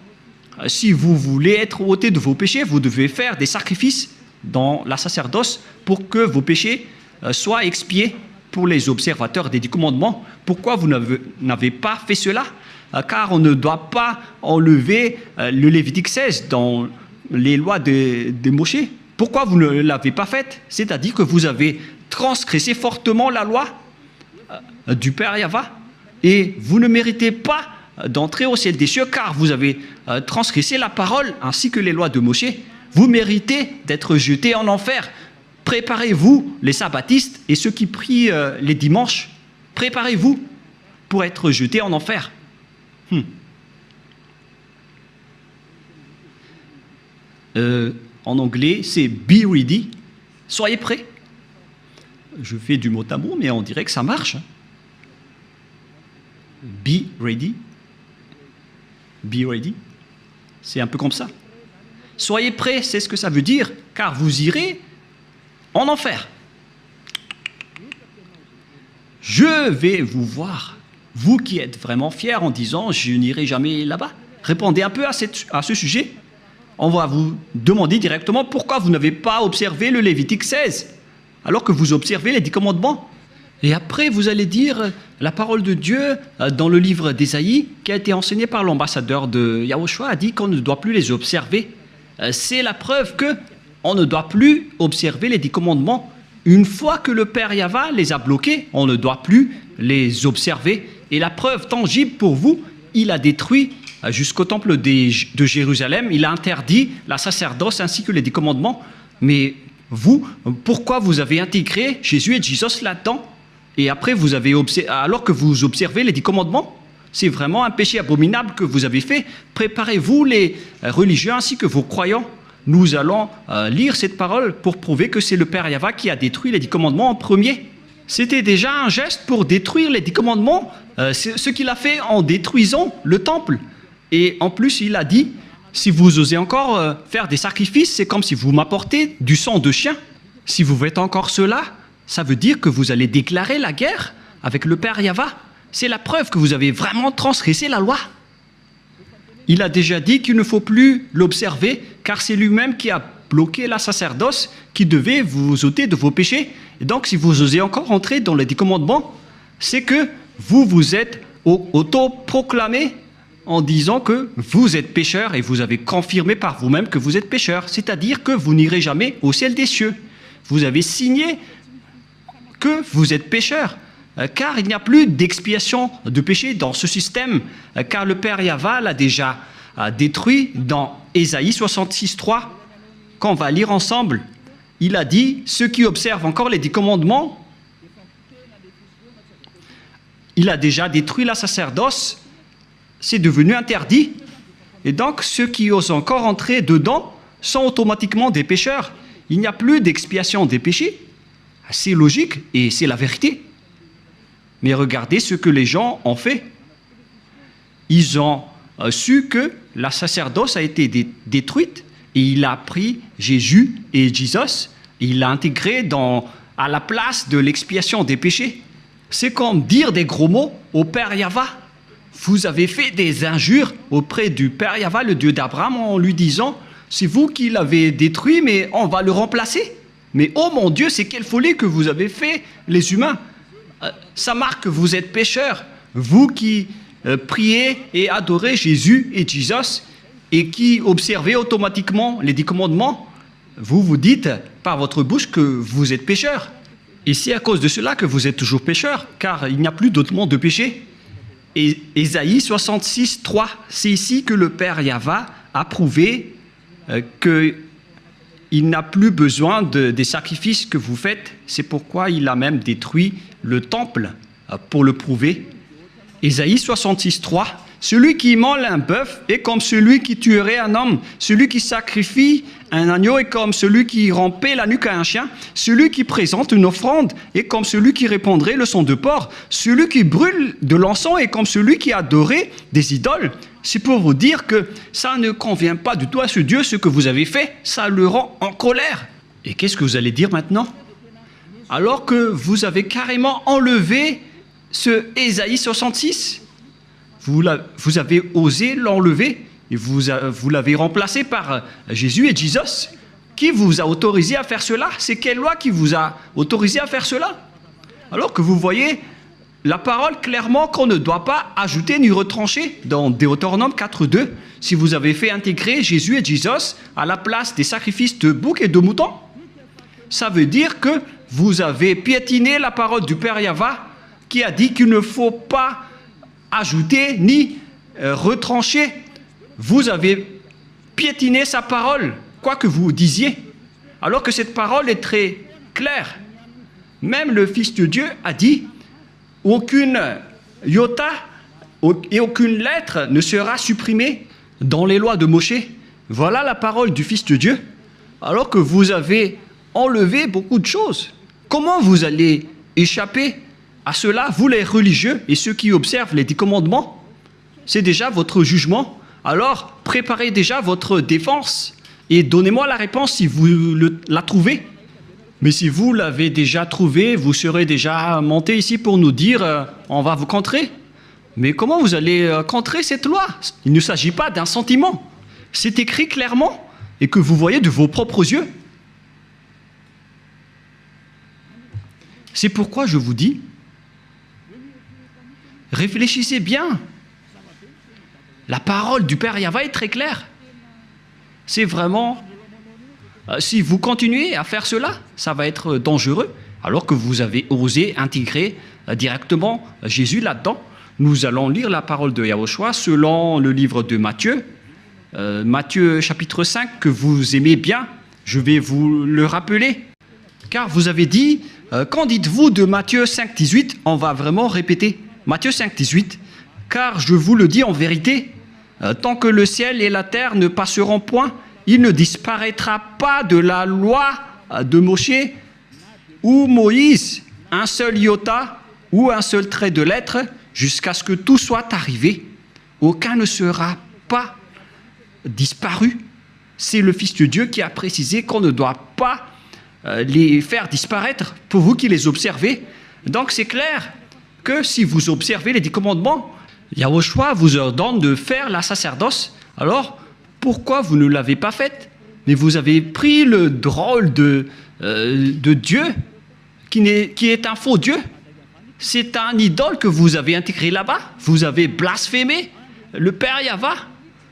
si vous voulez être ôté de vos péchés, vous devez faire des sacrifices dans la sacerdoce pour que vos péchés soient expiés pour les observateurs des 10 commandements. Pourquoi vous n'avez pas fait cela? Car on ne doit pas enlever le Lévitique 16 dans les lois de Moïse. Pourquoi vous ne l'avez pas fait? C'est-à-dire que vous avez transgressé fortement la loi du Père Yahva et vous ne méritez pas d'entrer au ciel des cieux car vous avez transgressé la parole ainsi que les lois de Moïse. Vous méritez d'être jetés en enfer. Préparez-vous, les sabbatistes et ceux qui prient les dimanches, préparez-vous pour être jetés en enfer. En anglais, c'est be ready. Soyez prêts. Je fais du mot à mot, mais on dirait que ça marche. Be ready. Be ready. C'est un peu comme ça. Soyez prêts, c'est ce que ça veut dire, car vous irez en enfer. Je vais vous voir, vous qui êtes vraiment fiers en disant « je n'irai jamais là-bas ». Répondez un peu à ce sujet. On va vous demander directement pourquoi vous n'avez pas observé le Lévitique 16, alors que vous observez les 10 commandements. Et après, vous allez dire la parole de Dieu dans le livre d'Ésaïe, qui a été enseigné par l'ambassadeur de Yahushua, a dit qu'on ne doit plus les observer. C'est la preuve qu'on ne doit plus observer les 10 commandements. Une fois que le Père Yahva les a bloqués, on ne doit plus les observer. Et la preuve tangible pour vous, il a détruit jusqu'au temple de Jérusalem, il a interdit la sacerdoce ainsi que les 10 commandements. Mais vous, pourquoi vous avez intégré Jésus et Jesus là-dedans? Et après, alors que vous observez les 10 commandements, c'est vraiment un péché abominable que vous avez fait. Préparez-vous, les religieux ainsi que vos croyants. Nous allons lire cette parole pour prouver que c'est le Père Yahva qui a détruit les 10 commandements en premier. C'était déjà un geste pour détruire les 10 commandements, ce qu'il a fait en détruisant le temple. Et en plus, il a dit, si vous osez encore faire des sacrifices, c'est comme si vous m'apportez du sang de chien. Si vous faites encore cela, ça veut dire que vous allez déclarer la guerre avec le Père Yahva. C'est la preuve que vous avez vraiment transgressé la loi. Il a déjà dit qu'il ne faut plus l'observer, car c'est lui-même qui a bloqué la sacerdoce, qui devait vous ôter de vos péchés. Et donc, si vous osez encore entrer dans les 10 commandements, c'est que vous vous êtes auto-proclamé en disant que vous êtes pécheur et vous avez confirmé par vous-même que vous êtes pécheur. C'est-à-dire que vous n'irez jamais au ciel des cieux. Vous avez signé que vous êtes pécheur. Car il n'y a plus d'expiation de péché dans ce système, car le Père Yahva l'a déjà détruit dans Ésaïe 66.3, qu'on va lire ensemble. Il a dit, ceux qui observent encore les 10 commandements, il a déjà détruit la sacerdoce, c'est devenu interdit. Et donc, ceux qui osent encore entrer dedans sont automatiquement des pécheurs. Il n'y a plus d'expiation des péchés. C'est logique et c'est la vérité. Mais regardez ce que les gens ont fait. Ils ont su que la sacerdoce a été détruite et il a pris Jésus et Jesus, et il l'a intégré à la place de l'expiation des péchés. C'est comme dire des gros mots au Père Yahva. Vous avez fait des injures auprès du Père Yahva, le Dieu d'Abraham, en lui disant « C'est vous qui l'avez détruit, mais on va le remplacer. » Mais oh mon Dieu, c'est quelle folie que vous avez fait, les humains. Ça marque que vous êtes pécheurs. Vous qui priez et adorez Jésus et Jesus et qui observez automatiquement les 10 commandements, vous vous dites par votre bouche que vous êtes pécheurs. Et c'est à cause de cela que vous êtes toujours pécheurs, car il n'y a plus d'autrement de péché. Et Ésaïe 66, 3, c'est ici que le Père Yahva a prouvé qu'il n'a plus besoin des sacrifices que vous faites. C'est pourquoi il a même détruit le temple pour le prouver. Ésaïe 66, 3, celui qui immole un bœuf est comme celui qui tuerait un homme. Celui qui sacrifie un agneau est comme celui qui rampait la nuque à un chien. Celui qui présente une offrande est comme celui qui répandrait le sang de porc. Celui qui brûle de l'encens est comme celui qui adorait des idoles. C'est pour vous dire que ça ne convient pas du tout à ce Dieu, ce que vous avez fait. Ça le rend en colère. Et qu'est-ce que vous allez dire maintenant? Alors que vous avez carrément enlevé ce Ésaïe 66, vous avez osé l'enlever et vous l'avez remplacé par Jésus et Jesus. Qui vous a autorisé à faire cela? C'est quelle loi qui vous a autorisé à faire cela? Alors que vous voyez la parole clairement qu'on ne doit pas ajouter ni retrancher dans Deutéronome 4.2. Si vous avez fait intégrer Jésus et Jesus à la place des sacrifices de boucs et de moutons, ça veut dire que vous avez piétiné la parole du Père Yahva qui a dit qu'il ne faut pas ajouter ni retrancher. Vous avez piétiné sa parole, quoi que vous disiez, alors que cette parole est très claire. Même le Fils de Dieu a dit « Aucune iota et aucune lettre ne sera supprimée dans les lois de Moshe. » Voilà la parole du Fils de Dieu, alors que vous avez enlevé beaucoup de choses. Comment vous allez échapper à cela, vous les religieux et ceux qui observent les 10 commandements? C'est déjà votre jugement. Alors, préparez déjà votre défense et donnez-moi la réponse si vous la trouvez. Mais si vous l'avez déjà trouvé, vous serez déjà monté ici pour nous dire on va vous contrer. Mais comment vous allez contrer cette loi? Il ne s'agit pas d'un sentiment. C'est écrit clairement et que vous voyez de vos propres yeux. C'est pourquoi je vous dis, réfléchissez bien. La parole du Père Yahva est très claire. C'est vraiment... si vous continuez à faire cela, ça va être dangereux, alors que vous avez osé intégrer directement Jésus là-dedans. Nous allons lire la parole de Yahushua selon le livre de Matthieu. Matthieu chapitre 5, que vous aimez bien. Je vais vous le rappeler. Car vous avez dit, qu'en dites-vous de Matthieu 5, 18? On va vraiment répéter. Matthieu 5, 18. Car je vous le dis en vérité, tant que le ciel et la terre ne passeront point, il ne disparaîtra pas de la loi de Moshe ou Moïse un seul iota ou un seul trait de lettre jusqu'à ce que tout soit arrivé. Aucun ne sera pas disparu. C'est le Fils de Dieu qui a précisé qu'on ne doit pas les faire disparaître pour vous qui les observez. Donc c'est clair que si vous observez les 10 commandements, Yahushua vous ordonne de faire la sacerdoce. Alors, pourquoi vous ne l'avez pas faite? Mais vous avez pris le drôle de Dieu qui est un faux Dieu. C'est un idole que vous avez intégré là-bas. Vous avez blasphémé le Père Yahva.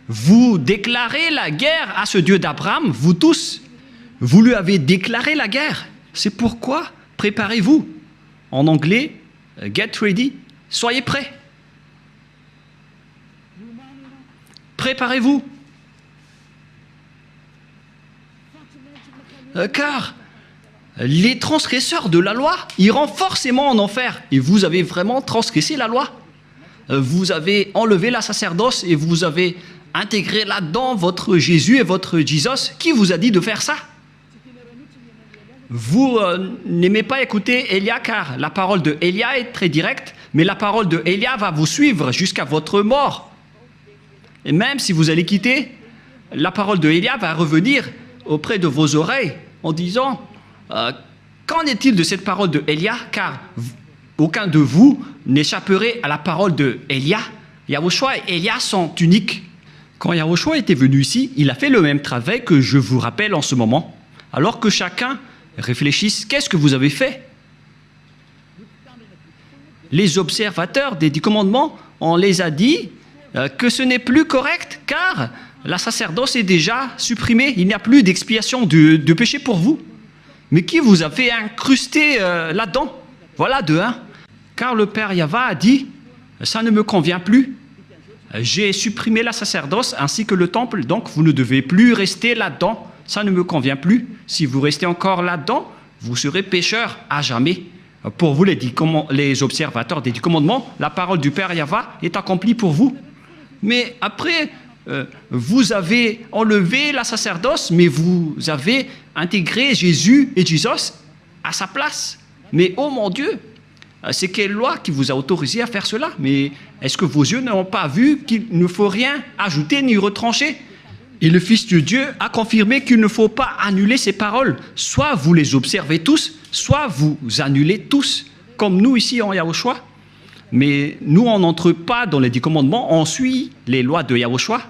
Vous déclarez la guerre à ce Dieu d'Abraham, vous tous. Vous lui avez déclaré la guerre. C'est pourquoi préparez-vous. En anglais, get ready, soyez prêts. Préparez-vous. Car les transgresseurs de la loi iront forcément en enfer. Et vous avez vraiment transgressé la loi. Vous avez enlevé la sacerdoce et vous avez intégré là-dedans votre Jésus et votre Jesus. Qui vous a dit de faire ça? Vous n'aimez pas écouter Élia car la parole de Élia est très directe, mais la parole de Élia va vous suivre jusqu'à votre mort. Et même si vous allez quitter la parole de Élia va revenir auprès de vos oreilles en disant qu'en est-il de cette parole de Élia, car aucun de vous n'échapperait à la parole de Élia. Yahushua et Élia sont uniques. Quand Yahushua était venu ici, il a fait le même travail que je vous rappelle en ce moment. Alors que chacun réfléchisse, qu'est-ce que vous avez fait? Les observateurs des 10 commandements, on les a dit que ce n'est plus correct car la sacerdoce est déjà supprimée. Il n'y a plus d'expiation de péché pour vous. Mais qui vous a fait incruster là-dedans? Voilà de un. Car le Père Yahva a dit, ça ne me convient plus. J'ai supprimé la sacerdoce ainsi que le temple, donc vous ne devez plus rester là-dedans. Ça ne me convient plus. Si vous restez encore là-dedans, vous serez pécheur à jamais. Pour vous, les observateurs des 10 commandements, la parole du Père Yahva est accomplie pour vous. Mais après, vous avez enlevé la sacerdoce, mais vous avez intégré Jésus et Jesus à sa place. Mais oh mon Dieu, c'est quelle loi qui vous a autorisé à faire cela? Mais est-ce que vos yeux n'ont pas vu qu'il ne faut rien ajouter ni retrancher? Et le Fils de Dieu a confirmé qu'il ne faut pas annuler ces paroles. Soit vous les observez tous, soit vous annulez tous, comme nous ici en Yahushua. Mais nous, on n'entre pas dans les 10 commandements, on suit les lois de Yahushua.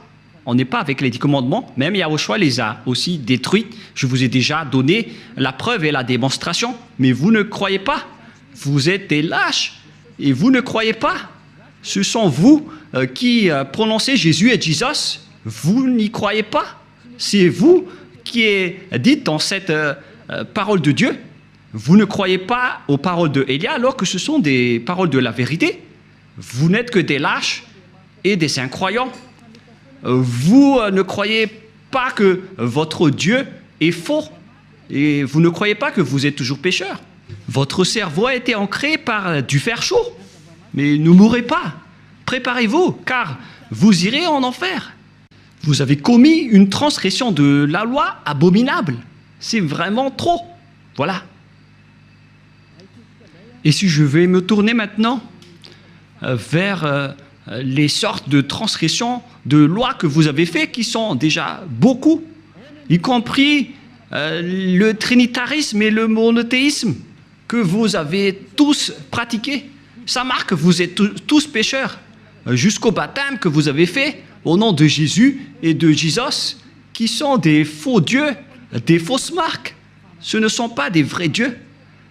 On n'est pas avec les 10 commandements, même Yahushua les a aussi détruits. Je vous ai déjà donné la preuve et la démonstration, mais vous ne croyez pas. Vous êtes des lâches et vous ne croyez pas. Ce sont vous qui prononcez Jésus et Jesus. Vous n'y croyez pas. C'est vous qui êtes dit dans cette parole de Dieu. Vous ne croyez pas aux paroles de Élia alors que ce sont des paroles de la vérité. Vous n'êtes que des lâches et des incroyants. Vous ne croyez pas que votre Dieu est faux et vous ne croyez pas que vous êtes toujours pécheur. Votre cerveau a été ancré par du fer chaud. Mais ne mourrez pas. Préparez-vous car vous irez en enfer. Vous avez commis une transgression de la loi abominable. C'est vraiment trop. Voilà. Et si je vais me tourner maintenant vers les sortes de transgressions de lois que vous avez fait, qui sont déjà beaucoup, y compris le trinitarisme et le monothéisme que vous avez tous pratiqués. Ça marque que vous êtes tous pécheurs, jusqu'au baptême que vous avez fait au nom de Jésus et de Jesus, qui sont des faux dieux, des fausses marques. Ce ne sont pas des vrais dieux.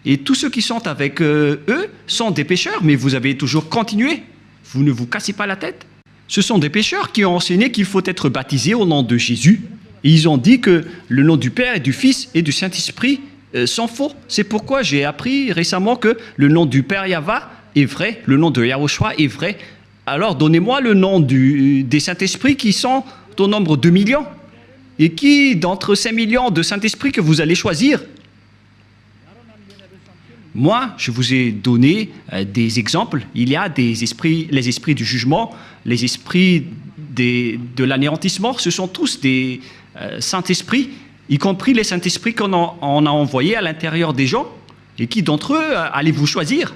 Et tous ceux qui sont avec eux sont des pécheurs, mais vous avez toujours continué. Vous ne vous cassez pas la tête. Ce sont des pécheurs qui ont enseigné qu'il faut être baptisé au nom de Jésus. Et ils ont dit que le nom du Père et du Fils et du Saint-Esprit sont faux. C'est pourquoi j'ai appris récemment que le nom du Père Yahva est vrai, le nom de Yahushua est vrai. Alors donnez-moi le nom des Saint-Esprits qui sont au nombre de millions. Et qui, d'entre ces millions de Saint-Esprits que vous allez choisir? Moi, je vous ai donné des exemples. Il y a des esprits, les esprits du jugement, les esprits de l'anéantissement. Ce sont tous des Saint-Esprits, y compris les Saint-Esprits qu'on a envoyés à l'intérieur des gens. Et qui d'entre eux allez-vous choisir?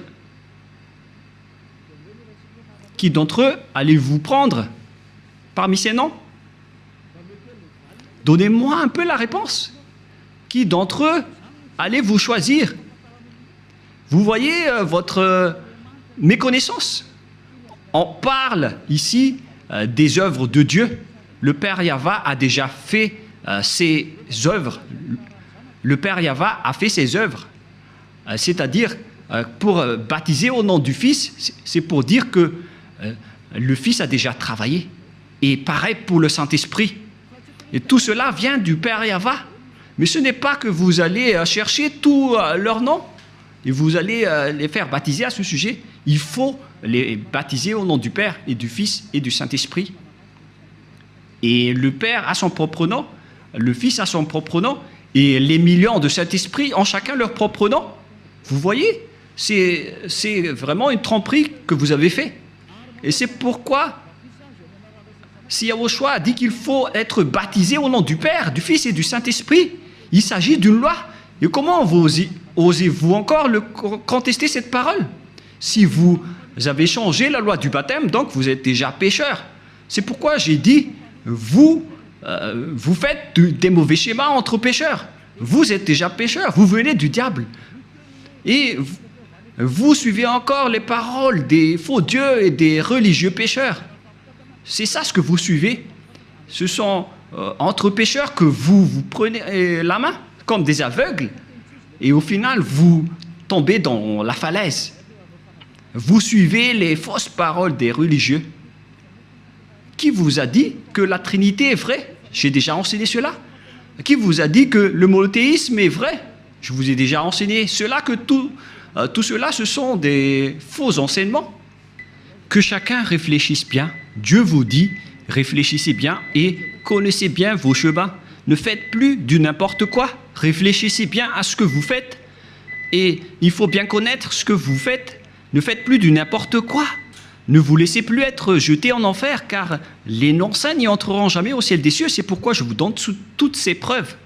Qui d'entre eux allez-vous prendre parmi ces noms? Donnez-moi un peu la réponse. Qui d'entre eux allez-vous choisir? Vous voyez votre méconnaissance. On parle ici des œuvres de Dieu. Le Père Yahva a déjà fait ses œuvres. Le Père Yahva a fait ses œuvres. C'est-à-dire, pour baptiser au nom du Fils, c'est pour dire que le Fils a déjà travaillé. Et pareil pour le Saint-Esprit. Et tout cela vient du Père Yahva. Mais ce n'est pas que vous allez chercher tous leurs noms et vous allez les faire baptiser à ce sujet. Il faut les baptiser au nom du Père et du Fils et du Saint-Esprit. Et le Père a son propre nom, le Fils a son propre nom, et les millions de Saint-Esprit ont chacun leur propre nom. Vous voyez, c'est vraiment une tromperie que vous avez fait. Et c'est pourquoi, si Yahushua a dit qu'il faut être baptisé au nom du Père, du Fils et du Saint-Esprit, il s'agit d'une loi. Et comment osez-vous encore contester cette parole? Si vous avez changé la loi du baptême, donc vous êtes déjà pécheur. C'est pourquoi j'ai dit, vous vous faites des mauvais schémas entre pécheurs. Vous êtes déjà pécheurs, vous venez du diable. Et vous suivez encore les paroles des faux dieux et des religieux pécheurs. C'est ça ce que vous suivez. Ce sont entre pécheurs que vous prenez la main, comme des aveugles, et au final, vous tombez dans la falaise. Vous suivez les fausses paroles des religieux. Qui vous a dit que la Trinité est vraie? J'ai déjà enseigné cela. Qui vous a dit que le monothéisme est vrai? Je vous ai déjà enseigné cela, que tout cela, ce sont des faux enseignements. Que chacun réfléchisse bien. Dieu vous dit, réfléchissez bien et connaissez bien vos chemins. Ne faites plus du n'importe quoi. Réfléchissez bien à ce que vous faites. Et il faut bien connaître ce que vous faites. Ne faites plus du n'importe quoi. Ne vous laissez plus être jetés en enfer, car les non-saints n'y entreront jamais au ciel des cieux. C'est pourquoi je vous donne toutes ces preuves.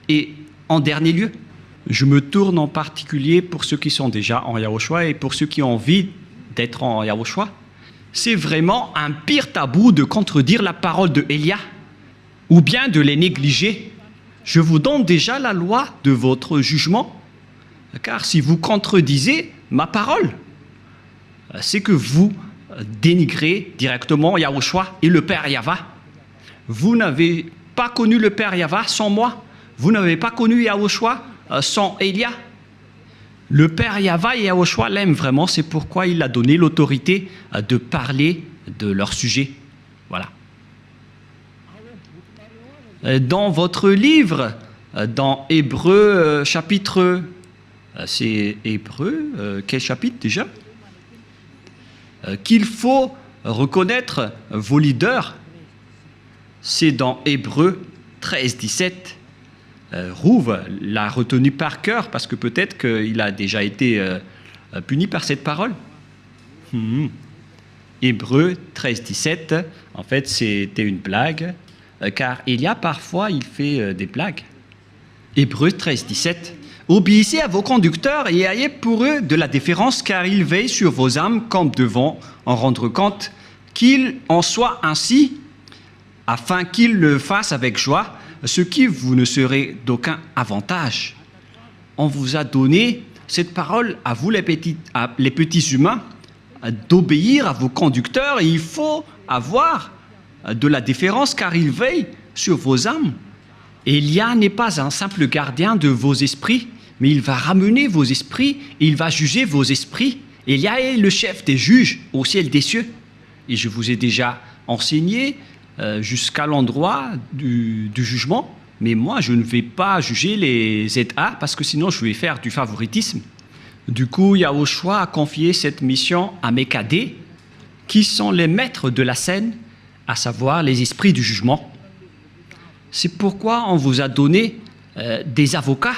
Et en dernier lieu, je me tourne en particulier pour ceux qui sont déjà en Yahushua et pour ceux qui ont envie d'être en Yahushua. C'est vraiment un pire tabou de contredire la parole de Élia ou bien de les négliger. Je vous donne déjà la loi de votre jugement, car si vous contredisez ma parole, c'est que vous dénigrez directement Yahushua et le Père Yahva. Vous n'avez pas connu le Père Yahva sans moi. Vous n'avez pas connu Yahushua sans Élia. Le Père Yahva et Yahushua l'aiment vraiment, c'est pourquoi il a donné l'autorité de parler de leur sujet. Voilà. Dans votre livre, dans Hébreux chapitre... c'est Hébreux, quel chapitre déjà? Qu'il faut reconnaître vos leaders, c'est dans Hébreux 13, 17. Rouve l'a retenu par cœur parce que peut-être qu'il a déjà été puni par cette parole. Hébreux 13, 17, en fait c'était une blague, car il y a parfois, il fait des blagues. Hébreux 13, 17. Obéissez à vos conducteurs et ayez pour eux de la déférence, car ils veillent sur vos âmes comme devant en rendre compte, qu'il en soit ainsi, afin qu'ils le fassent avec joie, ce qui vous ne serait d'aucun avantage. On vous a donné cette parole à vous les petits humains, d'obéir à vos conducteurs, et il faut avoir de la déférence, car ils veillent sur vos âmes. Élia n'est pas un simple gardien de vos esprits, mais il va ramener vos esprits, et il va juger vos esprits. Élia est le chef des juges au ciel des cieux. Et je vous ai déjà enseigné jusqu'à l'endroit du jugement, mais moi je ne vais pas juger les ZA, parce que sinon je vais faire du favoritisme. Du coup, Yahushua a confié cette mission à mes cadets, qui sont les maîtres de la scène, à savoir les esprits du jugement. C'est pourquoi on vous a donné des avocats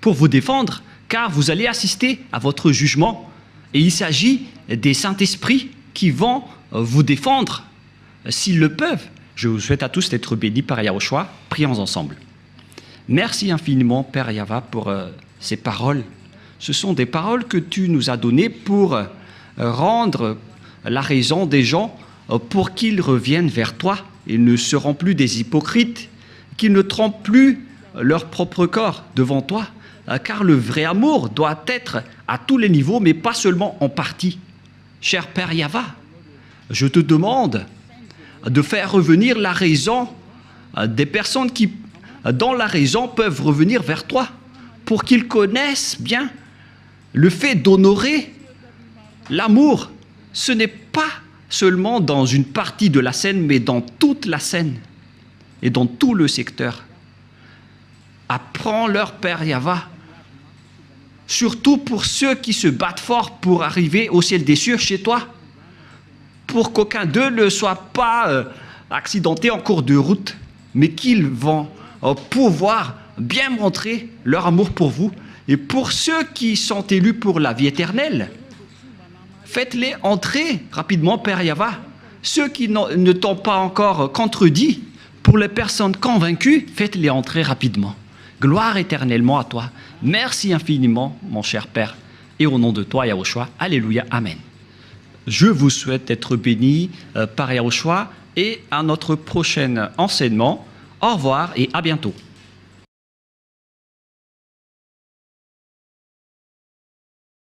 pour vous défendre, car vous allez assister à votre jugement. Et il s'agit des Saint-Esprits qui vont vous défendre s'ils le peuvent. Je vous souhaite à tous d'être bénis par Yahushua. Prions ensemble. Merci infiniment, Père Yahva, pour ces paroles. Ce sont des paroles que tu nous as données pour rendre la raison des gens pour qu'ils reviennent vers toi. Ils ne seront plus des hypocrites, qu'ils ne trompent plus leur propre corps devant toi, car le vrai amour doit être à tous les niveaux, mais pas seulement en partie. Cher Père Yahva, je te demande de faire revenir la raison des personnes qui, dans la raison, peuvent revenir vers toi, pour qu'ils connaissent bien le fait d'honorer l'amour. Ce n'est pas seulement dans une partie de la scène, mais dans toute la scène et dans tout le secteur. Apprends-leur, Père Yahva, surtout pour ceux qui se battent fort pour arriver au ciel des cieux chez toi, pour qu'aucun d'eux ne soit pas accidenté en cours de route, mais qu'ils vont pouvoir bien montrer leur amour pour vous. Et pour ceux qui sont élus pour la vie éternelle, faites-les entrer rapidement, Père Yahva. Ceux qui ne t'ont pas encore contredit, pour les personnes convaincues, faites-les entrer rapidement. Gloire éternellement à toi. Merci infiniment, mon cher Père. Et au nom de toi, Yahushua, alléluia, amen. Je vous souhaite être bénis par Yahushua et à notre prochain enseignement. Au revoir et à bientôt.